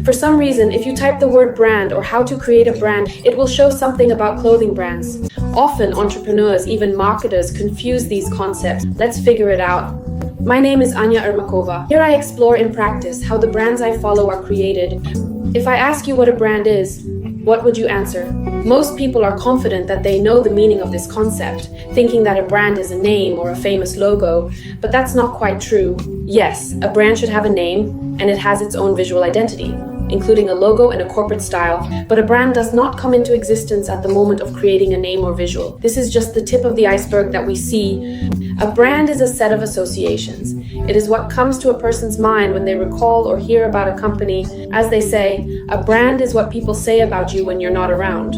For some reason, if you type the word brand or how to create a brand, it will show something about clothing brands. Often, entrepreneurs, even marketers, confuse these concepts. Let's figure it out. My name is Anya Ermakova. Here I explore in practice how the brands I follow are created. If I ask you what a brand is, what would you answer? Most people are confident that they know the meaning of this concept, thinking that a brand is a name or a famous logo, but that's not quite true. Yes, a brand should have a name, and it has its own visual identity, including a logo and a corporate style, but a brand does not come into existence at the moment of creating a name or visual. This is just the tip of the iceberg that we see. A brand is a set of associations. It is what comes to a person's mind when they recall or hear about a company. As they say, a brand is what people say about you when you're not around.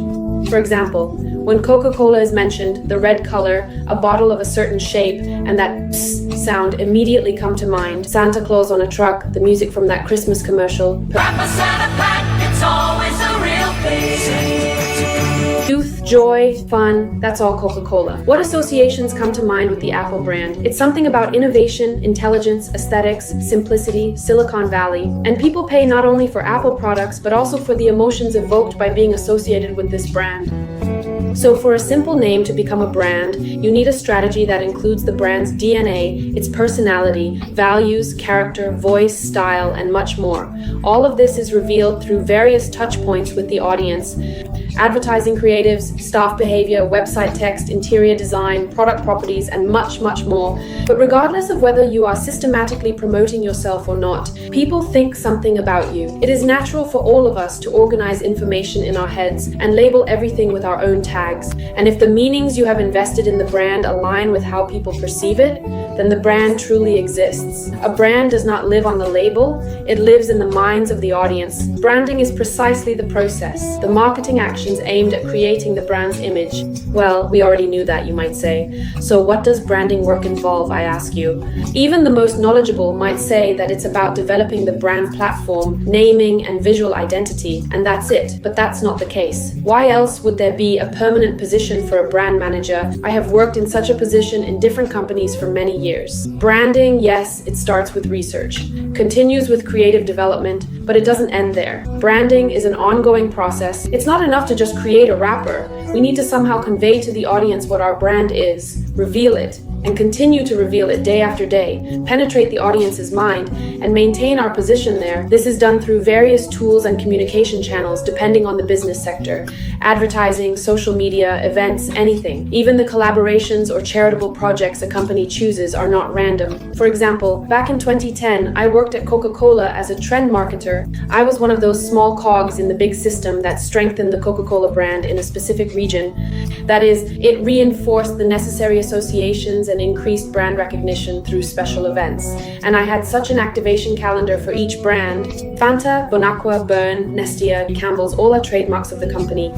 For example, when Coca Cola is mentioned, the red color, a bottle of a certain shape, and that psst sound immediately come to mind. Santa Claus on a truck, the music from that Christmas commercial. Wrap a Santa pack, it's always a real thing. Youth, joy, fun, that's all Coca-Cola. What associations come to mind with the Apple brand? It's something about innovation, intelligence, aesthetics, simplicity, Silicon Valley. And people pay not only for Apple products, but also for the emotions evoked by being associated with this brand. So for a simple name to become a brand, you need a strategy that includes the brand's DNA, its personality, values, character, voice, style, and much more. All of this is revealed through various touch points with the audience. Advertising creatives, staff behavior, website text, interior design, product properties, and much, much more. But regardless of whether you are systematically promoting yourself or not, people think something about you. It is natural for all of us to organize information in our heads and label everything with our own tags. And if the meanings you have invested in the brand align with how people perceive it, then the brand truly exists. A brand does not live on the label, it lives in the minds of the audience. Branding is precisely the process, the marketing actions aimed at creating the brand's image. Well, we already knew that, you might say. So what does branding work involve, I ask you? Even the most knowledgeable might say that it's about developing the brand platform, naming and visual identity, and that's it. But that's not the case. Why else would there be a permanent position for a brand manager? I have worked in such a position in different companies for many years. Branding, yes, it starts with research, continues with creative development, but it doesn't end there. Branding is an ongoing process. It's not enough to just create a wrapper. We need to somehow convey to the audience what our brand is, reveal it, and continue to reveal it day after day, penetrate the audience's mind, and maintain our position there. This is done through various tools and communication channels depending on the business sector. Advertising, social media, events, anything. Even the collaborations or charitable projects a company chooses are not random. For example, back in 2010, I worked at Coca Cola as a trend marketer. I was one of those small cogs in the big system that strengthened the Coca Cola brand in a specific region. That is, it reinforced the necessary associations and increased brand recognition through special events. And I had such an activation calendar for each brand. Fanta, Bonaqua, Burn, Nestea, Campbell's, all are trademarks of the company.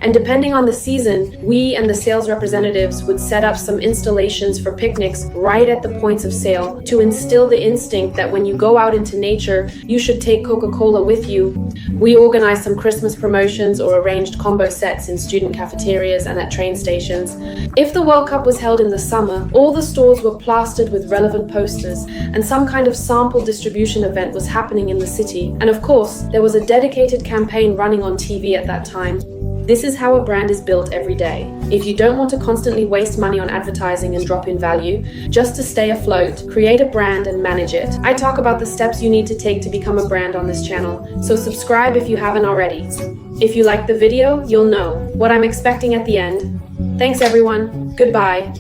And depending on the season, we and the sales representatives would set up some installations for picnics right at the points of sale to instill the instinct that when you go out into nature, you should take Coca-Cola with you. We organized some Christmas promotions or arranged combo sets in student cafeterias and at train stations. If the World Cup was held in the summer, all the stores were plastered with relevant posters, and some kind of sample distribution event was happening in the city. And of course, there was a dedicated campaign running on TV at that time. This is how a brand is built every day. If you don't want to constantly waste money on advertising and drop in value, just to stay afloat, create a brand and manage it. I talk about the steps you need to take to become a brand on this channel, so subscribe if you haven't already. If you like the video, you'll know what I'm expecting at the end. Thanks everyone. Goodbye.